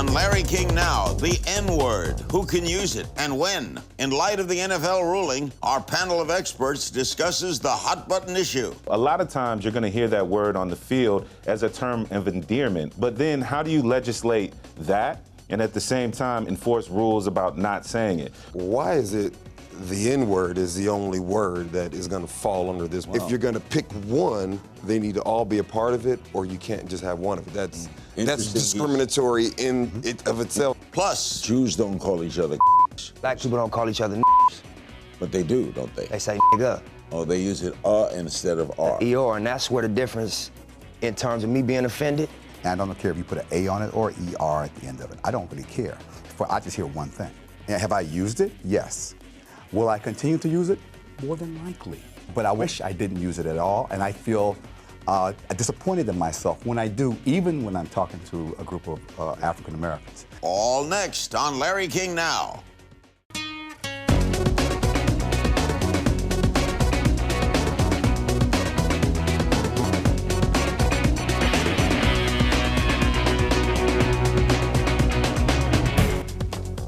On Larry King Now, the N-word. Who can use it and when? In light of the NFL ruling, our panel of experts discusses the hot-button issue. A lot of times you're going to hear that word on the field as a term of endearment, but then how do you legislate that and at the same time enforce rules about not saying it? Why is it the N-word is the only word that is going to fall under this? Wow. If you're going to pick one, they need to all be a part of it, or you can't just have one of it. That's discriminatory in it of itself. Plus, Jews don't call each other Black people don't call each other but they do, don't they? They say nigga. Oh, they use it instead of R. ER, and that's where the difference in terms of me being offended. And I don't care if you put an A on it or ER at the end of it. I don't really care. I just hear one thing. And have I used it? Yes. Will I continue to use it? More than likely. But I wish I didn't use it at all, and I feel disappointed in myself when I do, even when I'm talking to a group of African Americans. all next on Larry King Now.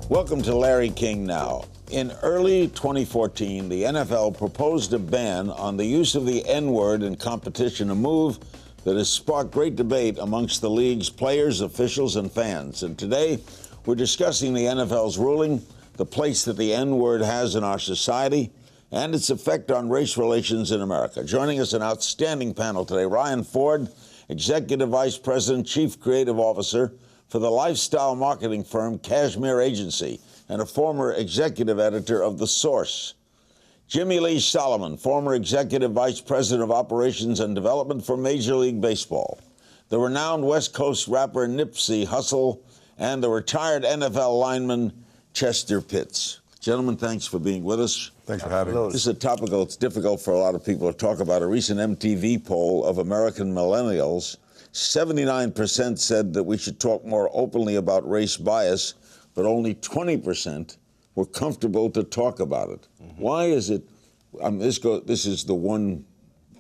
Welcome to Larry King Now. In early 2014, the NFL proposed a ban on the use of the N-word in competition, a move that has sparked great debate amongst the league's players, officials, and fans. And today, we're discussing the NFL's ruling, the place that the N-word has in our society, and its effect on race relations in America. Joining us, an outstanding panel today, Ryan Ford, Executive Vice President, Chief Creative Officer for the lifestyle marketing firm Cashmere Agency, and a former executive editor of The Source. Jimmie Lee Solomon, former Executive Vice President of Operations and Development for Major League Baseball. The renowned West Coast rapper Nipsey Hussle, and the retired NFL lineman Chester Pitts. Gentlemen, thanks for being with us. Thanks for having me. This is a topic that's difficult for a lot of people to talk about. A recent MTV poll of American millennials, 79% said that we should talk more openly about race bias, but only 20% were comfortable to talk about it. Why is it, this is the one,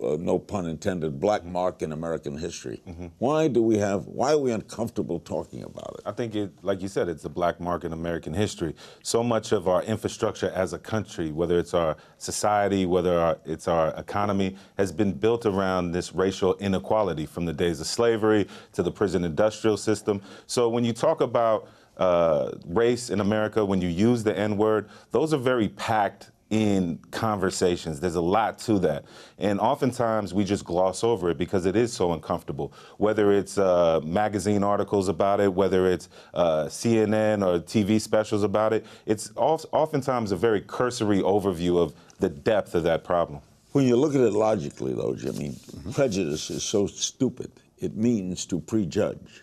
no pun intended, black mark in American history. Why are we uncomfortable talking about it? I think like you said, it's a black mark in American history. So much of our infrastructure as a country, whether it's our society, whether it's our economy, has been built around this racial inequality from the days of slavery to the prison industrial system. So when you talk about race in America, when you use the N-word, those are very packed in conversations. There's a lot to that. And oftentimes we just gloss over it because it is so uncomfortable. Whether it's magazine articles about it, whether it's CNN or TV specials about it, it's oftentimes a very cursory overview of the depth of that problem. When you look at it logically, though, Jimmy, prejudice is so stupid. It means to prejudge.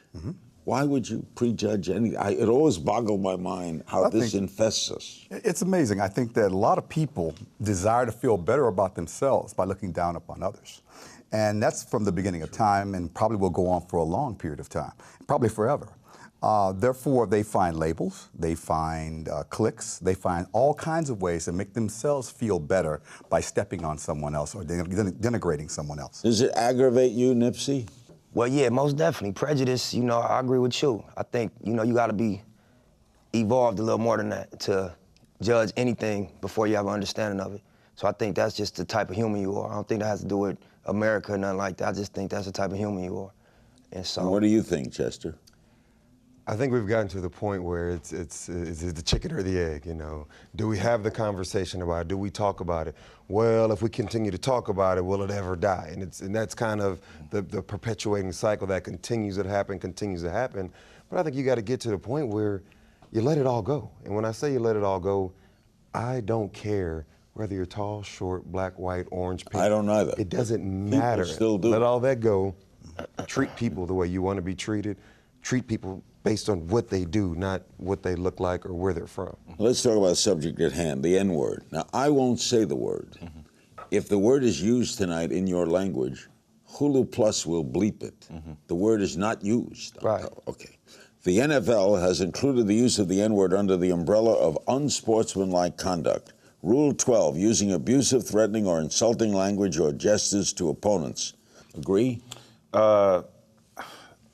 Why would you prejudge anything? It always boggled my mind how this infests us. It's amazing. I think that a lot of people desire to feel better about themselves by looking down upon others. And that's from the beginning of time and probably will go on for a long period of time, probably forever. Therefore, they find labels, they find cliques, they find all kinds of ways to make themselves feel better by stepping on someone else or denigrating someone else. Does it aggravate you, Nipsey? Well, yeah, most definitely. Prejudice, I agree with you. I think, you got to be evolved a little more than that to judge anything before you have an understanding of it. So I think that's just the type of human you are. I don't think that has to do with America or nothing like that. I just think that's the type of human you are. And so. What do you think, Chester? I think we've gotten to the point where it's the chicken or the egg, Do we have the conversation about it? Do we talk about it? Well, if we continue to talk about it, will it ever die? And that's kind of the perpetuating cycle that continues to happen. But I think you got to get to the point where you let it all go. And when I say you let it all go, I don't care whether you're tall, short, black, white, orange, pink. I don't either. It doesn't matter. People still do. Let all that go. Treat people the way you want to be treated. Treat people based on what they do, not what they look like or where they're from. Let's talk about the subject at hand, the N-word. Now, I won't say the word. If the word is used tonight in your language, Hulu Plus will bleep it. The word is not used. Right. Okay. The NFL has included the use of the N-word under the umbrella of unsportsmanlike conduct. Rule 12, using abusive, threatening, or insulting language or gestures to opponents. Agree?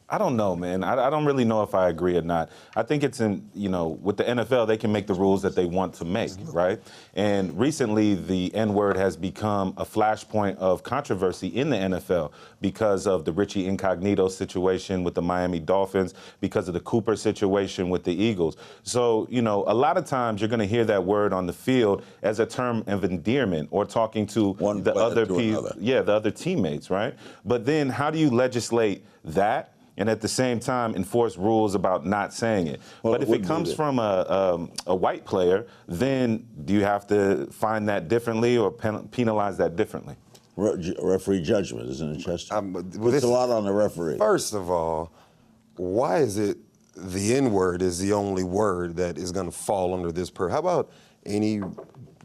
I don't know, man. I don't really know if I agree or not. I think it's with the NFL, they can make the rules that they want to make, right? And recently, the N-word has become a flashpoint of controversy in the NFL because of the Richie Incognito situation with the Miami Dolphins, because of the Cooper situation with the Eagles. So, a lot of times you're going to hear that word on the field as a term of endearment or talking to the other people, the other teammates, right? But then how do you legislate that and at the same time enforce rules about not saying it? Well, but if it comes from a white player, then do you have to find that differently or penalize that differently? Referee judgment, isn't it, Chester? It's a lot on the referee. First of all, why is it the N-word is the only word that is going to fall under this How about any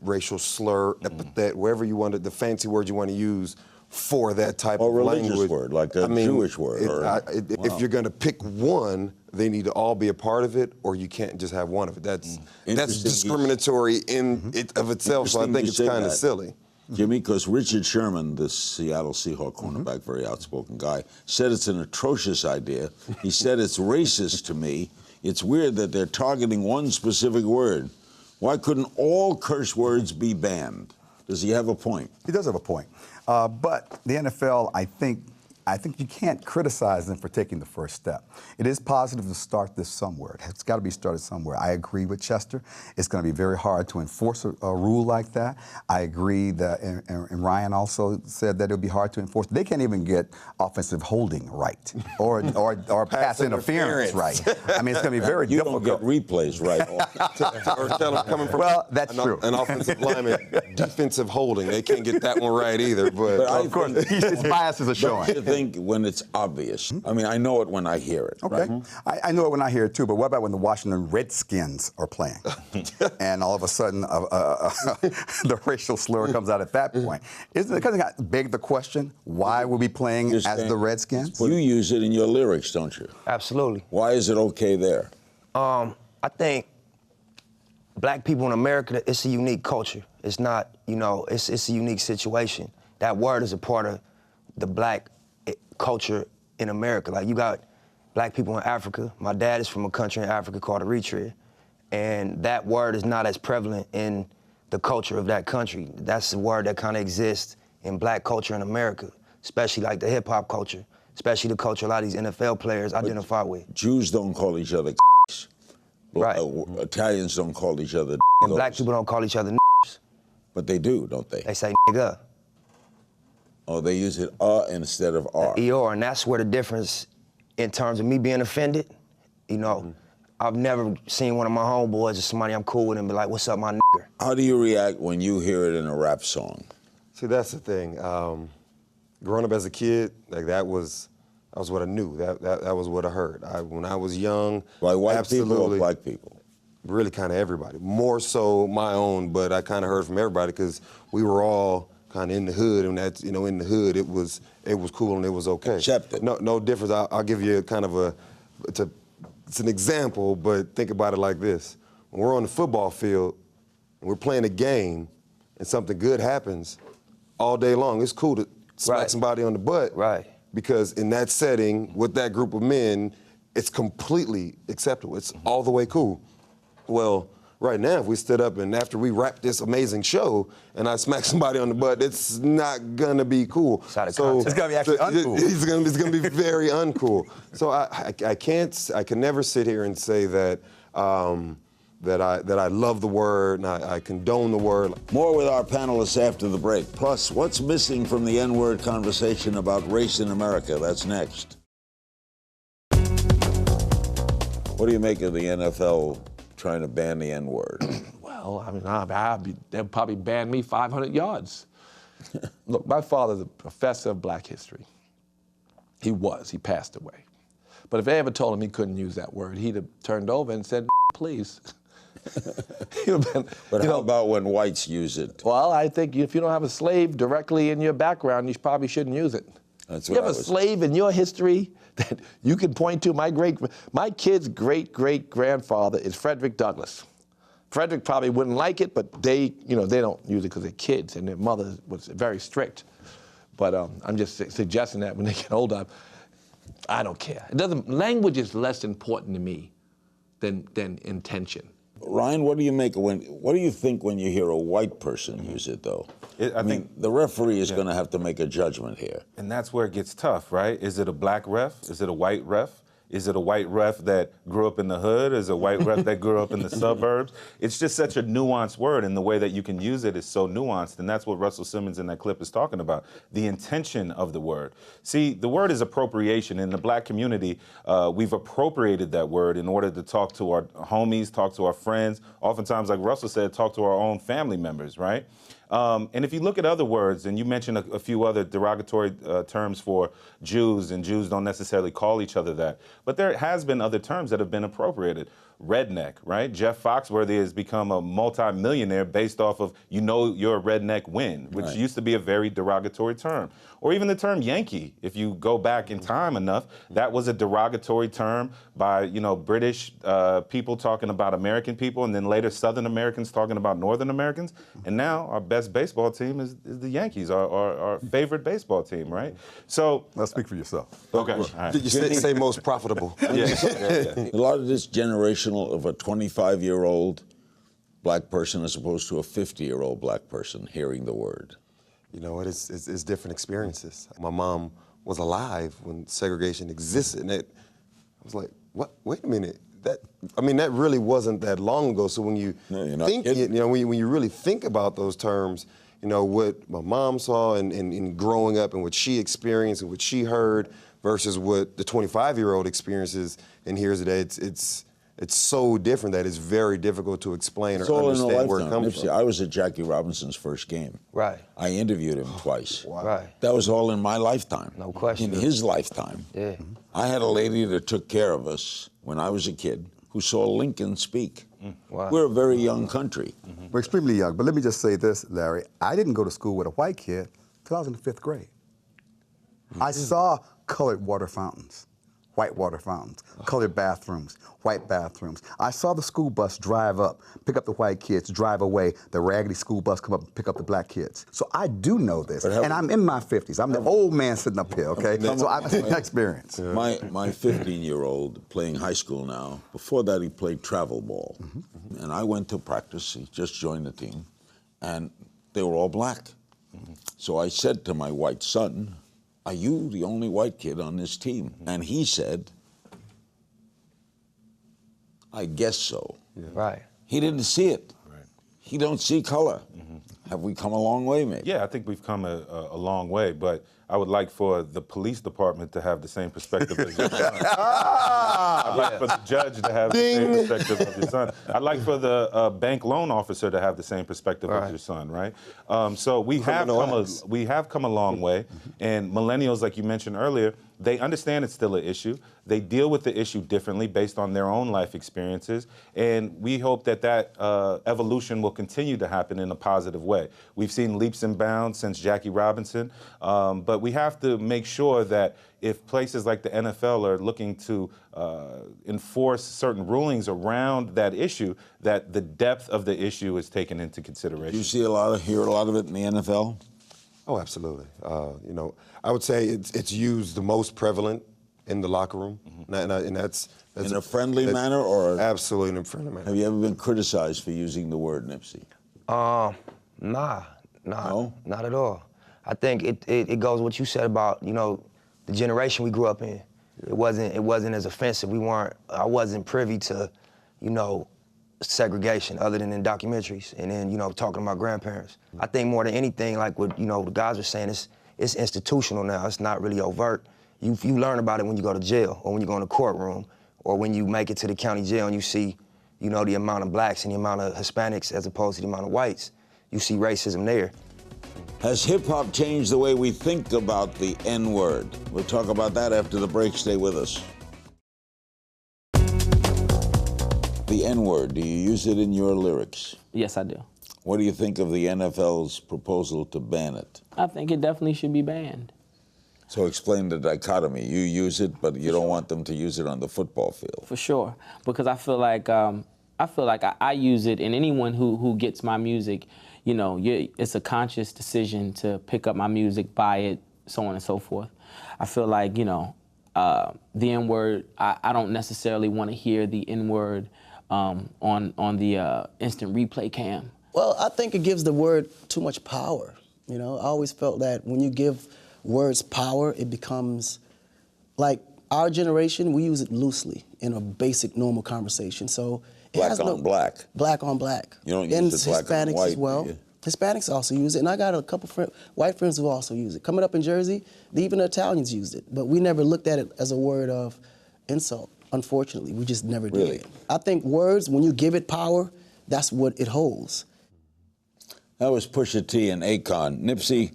racial slur, epithet, wherever you want it, the fancy word you want to use for that type of language? Or religious word, like a Jewish word. If you're going to pick one, they need to all be a part of it, or you can't just have one of it. That's discriminatory in it of itself, so I think it's kind of silly. Jimmie, because Richard Sherman, the Seattle Seahawks cornerback, very outspoken guy, said it's an atrocious idea. He said it's racist to me. It's weird that they're targeting one specific word. Why couldn't all curse words be banned? Does he have a point? He does have a point. But the NFL, I think you can't criticize them for taking the first step. It is positive to start this somewhere. It's got to be started somewhere. I agree with Chester. It's going to be very hard to enforce a rule like that. I agree that, and Ryan also said that it would be hard to enforce. They can't even get offensive holding right or pass interference right. I mean, it's going to be very difficult. You don't get replays right. Well, that's true. An offensive lineman, defensive holding. They can't get that one right either. But of course, his biases are showing. Think when it's obvious. I mean, I know it when I hear it. Okay. Right? I know it when I hear it too, but what about when the Washington Redskins are playing? And all of a sudden, the racial slur comes out at that point. Isn't it kind of beg the question, why would we be playing as the Redskins? You use it in your lyrics, don't you? Absolutely. Why is it okay there? I think black people in America, it's a unique culture. It's not, it's a unique situation. That word is a part of the black culture in America. Like, you got black people in Africa. My dad is from a country in Africa called Eritrea, and that word is not as prevalent in the culture of that country. That's a word that kind of exists in black culture in America, especially like the hip-hop culture, especially the culture a lot of these NFL players identify with. Jews don't call each other right. Italians don't call each other and black people don't call each other But they do, don't they? They say nigga. Oh, they use it instead of R. ER, and that's where the difference, in terms of me being offended, I've never seen one of my homeboys or somebody I'm cool with and be like, what's up, my nigger? How do you react when you hear it in a rap song? See, that's the thing. Growing up as a kid, like that was what I knew. That was what I heard. When I was young, by white people or black people? Really kind of everybody. More so my own, but I kind of heard from everybody because we were all kind of in the hood, and that's, in the hood, it was cool and it was okay. Accepted. No difference. I'll give you kind of it's an example, but think about it like this. When we're on the football field and we're playing a game and something good happens, all day long, it's cool to smack somebody on the butt. Right. Because in that setting, with that group of men, it's completely acceptable. It's all the way cool. Well, right now, if we stood up and after we wrap this amazing show and I smack somebody on the butt, it's not gonna be cool. It's out of context. It's gonna be actually uncool. It's gonna be very uncool. So I can never sit here and say that that I love the word and I condone the word. More with our panelists after the break. Plus, what's missing from the N-word conversation about race in America? That's next. What do you make of the NFL trying to ban the N-word? Well, I mean, they'll probably ban me 500 yards. Look, my father's a professor of black history. He passed away. But if they ever told him he couldn't use that word, he'd have turned over and said, please. But how about when whites use it? Well, I think if you don't have a slave directly in your background, you probably shouldn't use it. That's you what have a slave in your history that you can point to. My kid's great-great-grandfather is Frederick Douglass. Frederick probably wouldn't like it, but they don't use it because they're kids, and their mother was very strict. But I'm just suggesting that when they get older, I don't care. It doesn't. Language is less important to me than intention. Ryan, what do you think when you hear a white person use it, though? I mean, the referee is going to have to make a judgment here. And that's where it gets tough, right? Is it a black ref? Is it a white ref? Is it a white ref that grew up in the hood? Is it a white ref that grew up in the suburbs? It's just such a nuanced word, and the way that you can use it is so nuanced, and that's what Russell Simmons in that clip is talking about, the intention of the word. See, the word is appropriation. In the black community, we've appropriated that word in order to talk to our homies, talk to our friends, oftentimes, like Russell said, talk to our own family members, right? And if you look at other words, and you mentioned a few other derogatory terms for Jews, and Jews don't necessarily call each other that, but there has been other terms that have been appropriated. Redneck, right? Jeff Foxworthy has become a multi-millionaire based off of, you know, you're a redneck when, which used to be a very derogatory term. Or even the term Yankee, if you go back in time enough, that was a derogatory term by, you know, British people talking about American people, and then later Southern Americans talking about Northern Americans. And now our best baseball team is the Yankees, our favorite baseball team, right? So let's speak for yourself. Okay. All right. Did you say most profitable? A lot of this generational of a 25-year-old black person as opposed to a 50-year-old black person hearing the word. You know, it's different experiences. My mom was alive when segregation existed, and I was like, what? Wait a minute. That really wasn't that long ago. So when you think it, you know, when you really think about those terms, you know, what my mom saw and growing up and what she experienced and what she heard versus what the 25-year-old experiences and hears today, it's so different that it's very difficult to explain or understand where it comes from. I was at Jackie Robinson's first game. Right. I interviewed him twice. Wow. Right. That was all in my lifetime. No question. In his lifetime. Yeah. I had a lady that took care of us when I was a kid who saw Lincoln speak. Wow. We're a very young country. We're extremely young, but let me just say this, Larry. I didn't go to school with a white kid until I was in the 5th grade. I saw colored water fountains, white water fountains, colored bathrooms, white bathrooms. I saw the school bus drive up, pick up the white kids, drive away, the raggedy school bus come up and pick up the black kids. So I do know this, and I'm in my 50s. I'm the old man sitting up here, okay? So I've experience. My 15-year-old playing high school now, before that he played travel ball. And I went to practice, he just joined the team, and they were all black. So I said to my white son, are you the only white kid on this team? And he said, I guess so. Yeah. Right. He didn't see it. Right. He don't see color. Have we come a long way, maybe? Yeah, I think we've come a long way, but I would like for the police department to have the same perspective as your son. I'd like for the judge to have the same perspective of your son. I'd like for the bank loan officer to have the same perspective of your son, right? So we have come a long way, and millennials, like you mentioned earlier, they understand it's still an issue. They deal with the issue differently based on their own life experiences, and we hope that evolution will continue to happen in a positive way. We've seen leaps and bounds since Jackie Robinson, but we have to make sure that if places like the NFL are looking to enforce certain rulings around that issue, that the depth of the issue is taken into consideration. Do you see hear a lot of it in the NFL? Oh, absolutely. You know, I would say it's used the most prevalent in the locker room, and that's in a friendly manner, or absolutely in a friendly manner. Have you ever been criticized for using the word, Nipsey? Nah, not at all. I think it goes what you said about, you know, the generation we grew up in. It wasn't as offensive. I wasn't privy to, you know, segregation other than in documentaries and then, you know, talking to my grandparents. I think more than anything, like what, you know, the guys are saying, it's institutional now. It's not really overt. You learn about it when you go to jail or when you go in the courtroom or when you make it to the county jail and you see, you know, the amount of blacks and the amount of Hispanics as opposed to the amount of whites. You see racism there. Has hip-hop changed the way we think about the N-word? We'll talk about that after the break. Stay with us. The N-word, do you use it in your lyrics? Yes, I do. What do you think of the NFL's proposal to ban it? I think it definitely should be banned. So explain the dichotomy. You use it, but you don't want them to use it on the football field. For sure, because I feel like I use it, and anyone who gets my music, you know, it's a conscious decision to pick up my music, buy it, so on and so forth. I feel like, you know, the N-word, I don't necessarily want to hear the N-word on the instant replay cam. Well, I think it gives the word too much power. You know, I always felt that when you give words power, it becomes like our generation, we use it loosely in a basic, normal conversation. So it Black has on black. Black on black. You don't and use it black on Hispanics white, as well. do you? Hispanics also use it, and I got a couple white friends who also use it. Coming up in Jersey, even the Italians used it, but we never looked at it as a word of insult. Unfortunately, we just never did. Really? I think words, when you give it power, that's what it holds. That was Pusha T and Akon. Nipsey,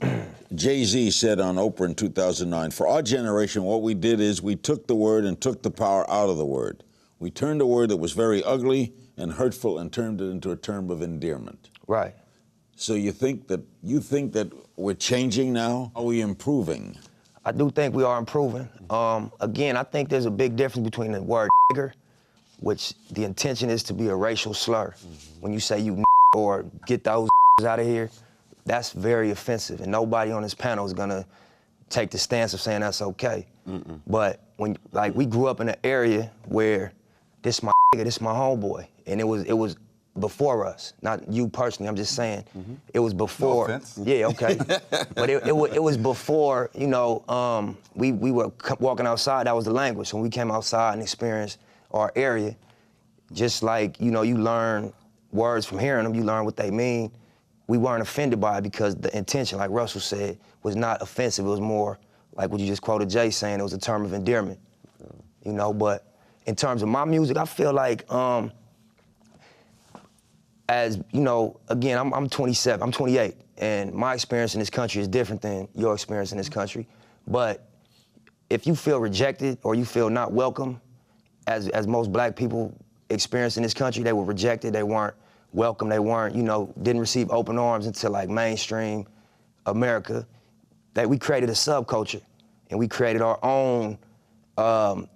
Jay-Z said on Oprah in 2009, for our generation, what we did is we took the word and took the power out of the word. We turned a word that was very ugly and hurtful and turned it into a term of endearment. Right. So you think that we're changing now? Are we improving? I do think we are improving. Again, I think there's a big difference between the word nigger, which the intention is to be a racial slur. When you say you or get those out of here, that's very offensive, and nobody on this panel is gonna take the stance of saying that's okay. But when, like, we grew up in an area where this my nigga, this my homeboy, and it was before us, not you personally. I'm just saying, it was before. No offense. Yeah, okay. But it was before. You know, we were walking outside. That was the language. When we came outside and experienced our area, just like, you know, you learn words from hearing them. You learn what they mean. We weren't offended by it because the intention, like Russell said, was not offensive. It was more like what you just quoted Jay saying. It was a term of endearment. You know, but in terms of my music, I feel like, as you know, again, I'm 27, I'm 28, and my experience in this country is different than your experience in this country. But if you feel rejected or you feel not welcome, as most black people experience in this country, they were rejected, they weren't welcome, they weren't, you know, didn't receive open arms into like mainstream America, that we created a subculture and we created our own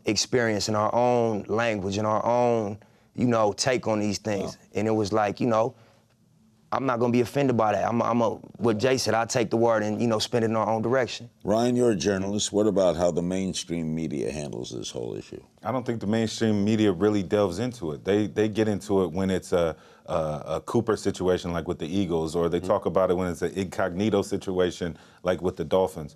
experience and our own language and our own, you know, take on these things. And it was like, you know, I'm not gonna be offended by that. What Jay said, I take the word and, you know, spin it in our own direction. Ryan, you're a journalist. What about how the mainstream media handles this whole issue? I don't think the mainstream media really delves into it. They get into it when it's a Cooper situation like with the Eagles, or they talk about it when it's an incognito situation like with the Dolphins.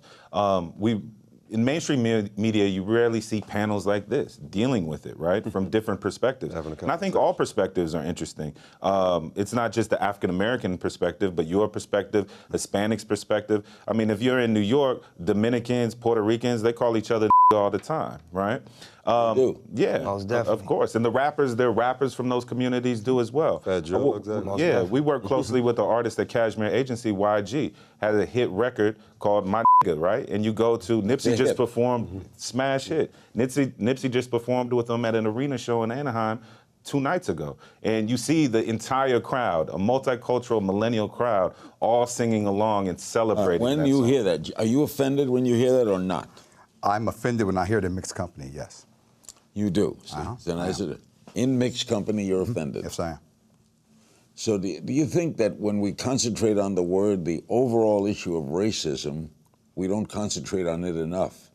In mainstream media, you rarely see panels like this dealing with it, right, from different perspectives. And I think all perspectives are interesting. It's not just the African-American perspective, but your perspective, Hispanics' perspective. I mean, if you're in New York, Dominicans, Puerto Ricans, they call each other all the time, right? Yeah, of course. And the rappers, their rappers from those communities do as well. Fat Joe, exactly. Yeah, we work closely with the artist at Cashmere Agency, YG, had a hit record called My Nigga, right? And you go to, Nipsey just performed, smash hit. Nipsey just performed with them at an arena show in Anaheim 2 nights ago. And you see the entire crowd, a multicultural millennial crowd, all singing along and celebrating When you hear that, are you offended when you hear that or not? I'm offended when I hear the mixed company, yes. You do. See? Then I said, in mixed company, you're offended. Yes, I am. So do you think that when we concentrate on the word, the overall issue of racism, we don't concentrate on it enough?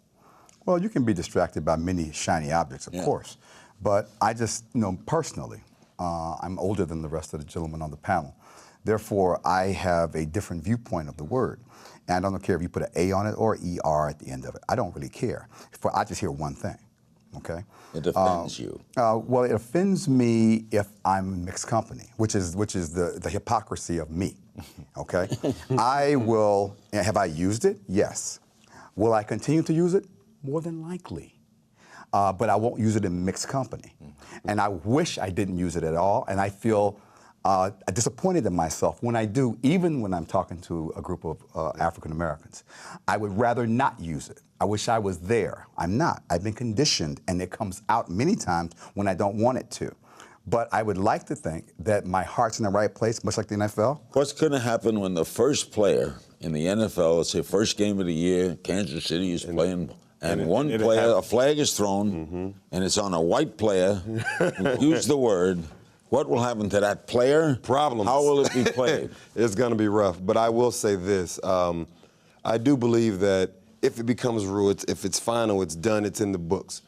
Well, you can be distracted by many shiny objects, of course. But I just, you know, personally, I'm older than the rest of the gentlemen on the panel. Therefore, I have a different viewpoint of the word. And I don't care if you put an A on it or ER at the end of it. I don't really care. I just hear one thing, okay? It offends you. Well, it offends me if I'm in mixed company, which is the hypocrisy of me, okay? I will, have I used it? Yes. Will I continue to use it? More than likely. But I won't use it in mixed company. And I wish I didn't use it at all, and I feel disappointed in myself when I do, even when I'm talking to a group of African Americans. I would rather not use it. I wish I was there. I'm not. I've been conditioned, and it comes out many times when I don't want it to. But I would like to think that my heart's in the right place, much like the NFL. What's going to happen when the first player in the NFL, let's say first game of the year, Kansas City is playing, and one player, a flag is thrown, and it's on a white player who used the word. What will happen to that player? Problems. How will it be played? It's going to be rough. But I will say this. I do believe that if it becomes rule, if it's final, it's done, it's in the books.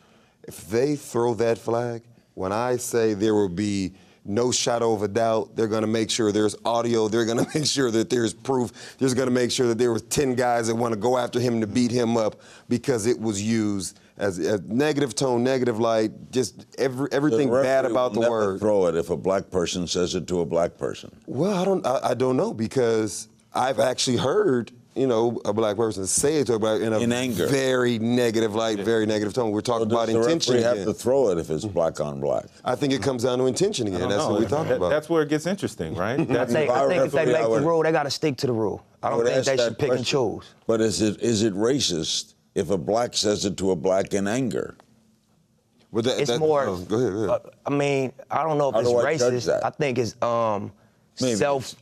If they throw that flag, when I say there will be no shadow of a doubt, they're going to make sure there's audio. They're going to make sure that there's proof. They're going to make sure that there was 10 guys that want to go after him to beat him up because it was used as a negative tone, negative light, just everything bad about the word. Throw it if a black person says it to a black person. Well, I don't know, because I've actually heard, you know, a black person say it to a black in anger, very negative light, very negative tone. We're talking about intention again. Have to throw it if it's black on black. I think it comes down to intention again. That's what we talk about. That's where it gets interesting, right? I think if they make the rule, they got to stick to the rule. I don't think they should pick and choose. But is it racist if a black says it to a black in anger? Well, it's more. Go ahead. I mean, I don't know if it's racist. I think it's self.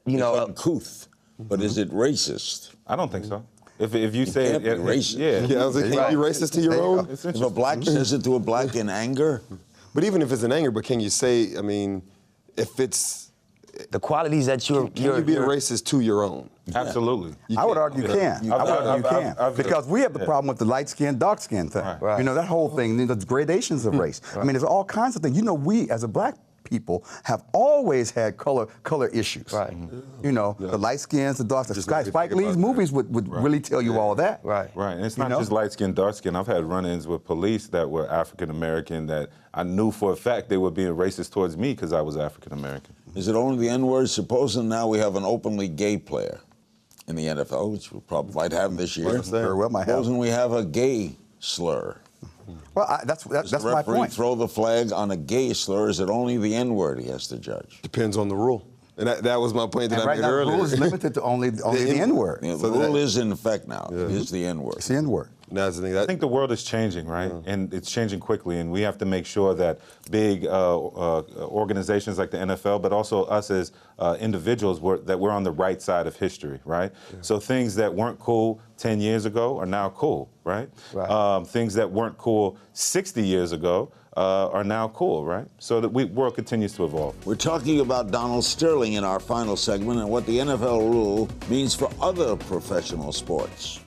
You know, uncouth. But is it racist? I don't think so. If you say it, racist. Yeah, I was like, can you be racist to your own? If a black says it to a black in anger? But even if it's in anger, but can you say, I mean, if it's the qualities that you're be a racist to your own? Absolutely. I would argue you can. I would argue you can. Because we have the problem with the light skin, dark skin thing. Right. You know, that whole thing, the gradations of race. I mean, there's all kinds of things. You know, we as a black people have always had color issues. Right. You know, the light skins, the dark skins. Spike Lee's movies would really tell you all that. Right. Right. And it's not just light skin, dark skin. I've had run-ins with police that were African American that I knew for a fact they were being racist towards me because I was African American. Is it only the N-word? Supposing now we have an openly gay player in the NFL, which we probably might have this year. Very well might have. Supposing we have a gay slur. Well, that's my point. Does the referee throw the flag on a gay slur? Is it only the N-word he has to judge? Depends on the rule. And that was my point that I made earlier. The rule is limited to only the N-word. Yeah, the rule is in effect now. It is the N-word. It's the N-word. That's the thing. I think the world is changing, right? And it's changing quickly, and we have to make sure that big organizations like the NFL, but also us as individuals, that we're on the right side of history, right? Yeah. So things that weren't cool 10 years ago are now cool, right? Things that weren't cool 60 years ago are now cool, right? So the world continues to evolve. We're talking about Donald Sterling in our final segment and what the NFL rule means for other professional sports.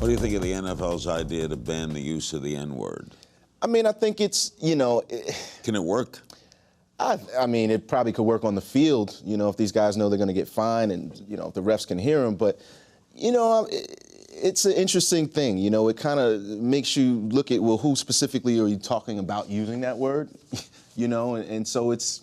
What do you think of the NFL's idea to ban the use of the N-word? I mean, I think it's, you know... Can it work? I mean, it probably could work on the field, you know, if these guys know they're going to get fined and, you know, if the refs can hear them. But, you know, it's an interesting thing. You know, it kind of makes you look at, well, who specifically are you talking about using that word? You know, and so it's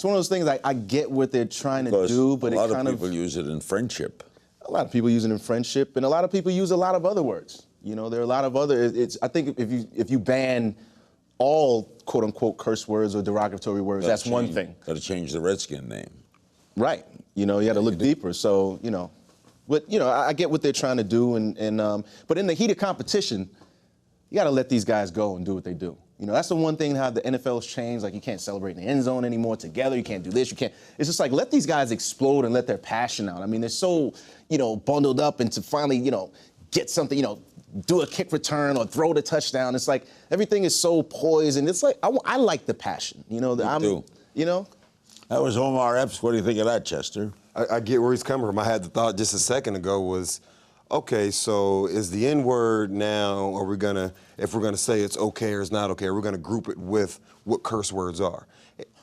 one of those things I get what they're trying to do, but a lot of people use it in friendship. A lot of people use it in friendship, and a lot of people use a lot of other words. You know, there are a lot of other. I think if you ban all quote unquote curse words or derogatory words, that's one thing. Got to change the Redskin name. Right. You know, you got to look deeper. So you know, but you know, I get what they're trying to do, but in the heat of competition, you got to let these guys go and do what they do. You know, that's the one thing how the NFL's changed. Like, you can't celebrate in the end zone anymore together. You can't do this. You can't. It's just like, let these guys explode and let their passion out. I mean, they're so, you know, bundled up, and to finally, you know, get something, you know, do a kick return or throw the touchdown. It's like everything is so poised, and it's like I like the passion. You know, you know. That was Omar Epps. What do you think of that, Chester? I get where he's coming from. I had the thought just a second ago was, okay, so is the N-word now, if we're gonna say it's okay or it's not okay, we're gonna group it with what curse words are.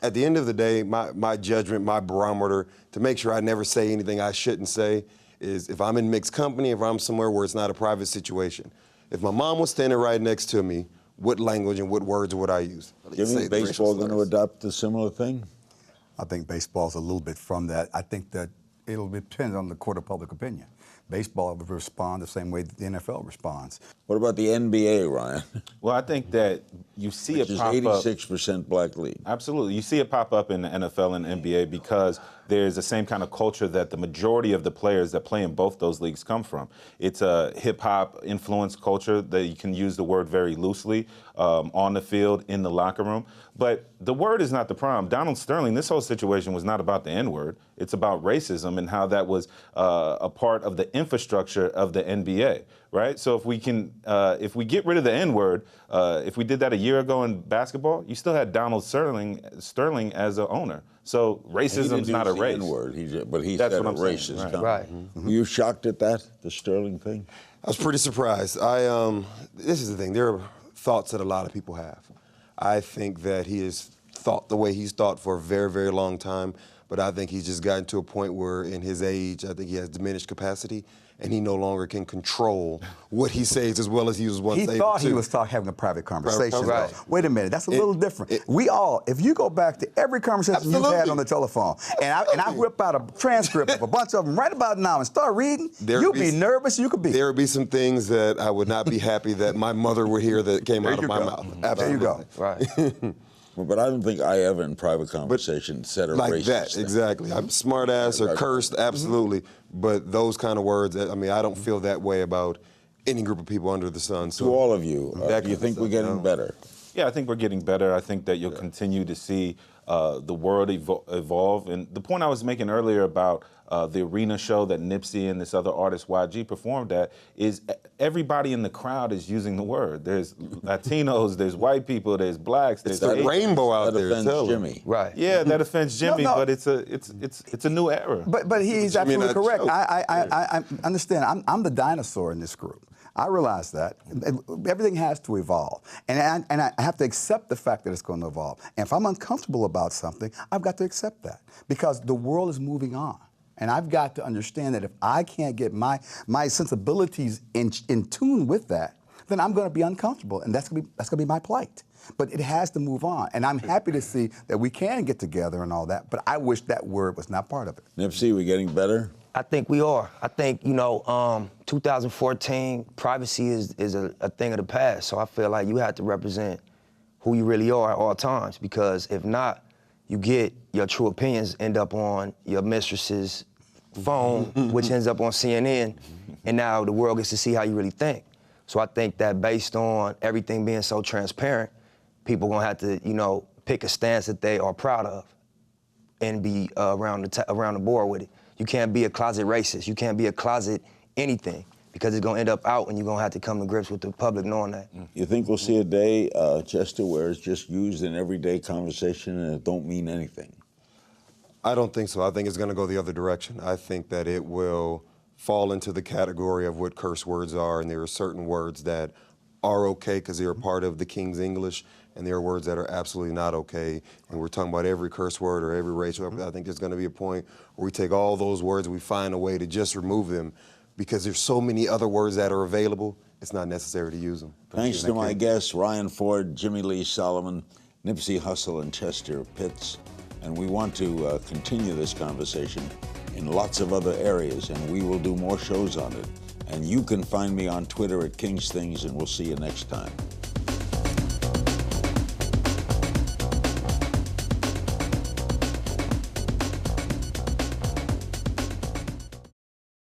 At the end of the day, my judgment, my barometer, to make sure I never say anything I shouldn't say, is if I'm in mixed company, if I'm somewhere where it's not a private situation. If my mom was standing right next to me, what language and what words would I use? Is baseball going to adopt a similar thing? I think baseball's a little bit from that. I think that it'll depend on the court of public opinion. Baseball will respond the same way that the NFL responds. What about the NBA, Ryan? Well, I think that you see it pop up. Which is 86% black league. Absolutely. You see it pop up in the NFL and NBA because there's the same kind of culture that the majority of the players that play in both those leagues come from. It's a hip-hop influenced culture that you can use the word very loosely on the field, in the locker room. But the word is not the problem. Donald Sterling, this whole situation was not about the N-word. It's about racism and how that was a part of the infrastructure of the NBA, right? So if we get rid of the N-word, if we did that a year ago in basketball, you still had Donald Sterling as an owner. So racism's not a race. N-word, but he That's said what a I'm race saying, is right. coming. Right. Were you shocked at that, the Sterling thing? I was pretty surprised. This is the thing. There are thoughts that a lot of people have. I think that he has thought the way he's thought for a very, very long time, but I think he's just gotten to a point where in his age, I think he has diminished capacity, and he no longer can control what he says as well as he was once able to. He thought he was having a private conversation. Right. Wait a minute, that's a little different. If you go back to every conversation you've had on the telephone, and I whip out a transcript of a bunch of them right about now and start reading, you'd be nervous you could be. There would be some things that I would not be happy that my mother would hear that came out of my mouth. Absolutely. There you go. Right. But I don't think I ever in private conversation said a like racist that, thing. exactly. I'm smart ass or cursed, absolutely. But those kind of words, I mean, I don't feel that way about any group of people under the sun. So To all of you, do you think we're getting better? Yeah, I think we're getting better. I think that you'll continue to see the world evolve. And the point I was making earlier about the arena show that Nipsey and this other artist YG performed at is everybody in the crowd is using the word. There's Latinos, there's white people, there's blacks, there's the rainbow out That there. offends tell 'em. Jimmie. Right. Yeah, that offends Jimmie, No. but it's a new era. But he's Jimmie absolutely not correct. joking. I understand. I'm the dinosaur in this group. I realize that. Everything has to evolve. And I have to accept the fact that it's going to evolve. And if I'm uncomfortable about something, I've got to accept that. Because the world is moving on. And I've got to understand that if I can't get my sensibilities in tune with that, then I'm going to be uncomfortable. And that's going to be my plight. But it has to move on. And I'm happy to see that we can get together and all that. But I wish that word was not part of it. Nipsey, we getting better? I think we are. I think, 2014, privacy is a thing of the past. So I feel like you have to represent who you really are at all times, because if not, you get your true opinions end up on your mistress's phone, which ends up on CNN, and now the world gets to see how you really think. So I think that based on everything being so transparent, people gonna have to, pick a stance that they are proud of and be around the board with it. You can't be a closet racist. You can't be a closet anything, because it's gonna end up out and you're gonna have to come to grips with the public knowing that. You think we'll see a day, Chester, where it's just used in everyday conversation and it don't mean anything? I don't think so. I think it's going to go the other direction. I think that it will fall into the category of what curse words are, and there are certain words that are okay because they're a part of the King's English, and there are words that are absolutely not okay. And we're talking about every curse word or every racial. I think there's going to be a point where we take all those words and we find a way to just remove them, because there's so many other words that are available, it's not necessary to use them. Thanks to my guests, Ryan Ford, Jimmie Lee Solomon, Nipsey Hussle, and Chester Pitts. And we want to continue this conversation in lots of other areas, and we will do more shows on it. And you can find me on Twitter at King's Things, and we'll see you next time.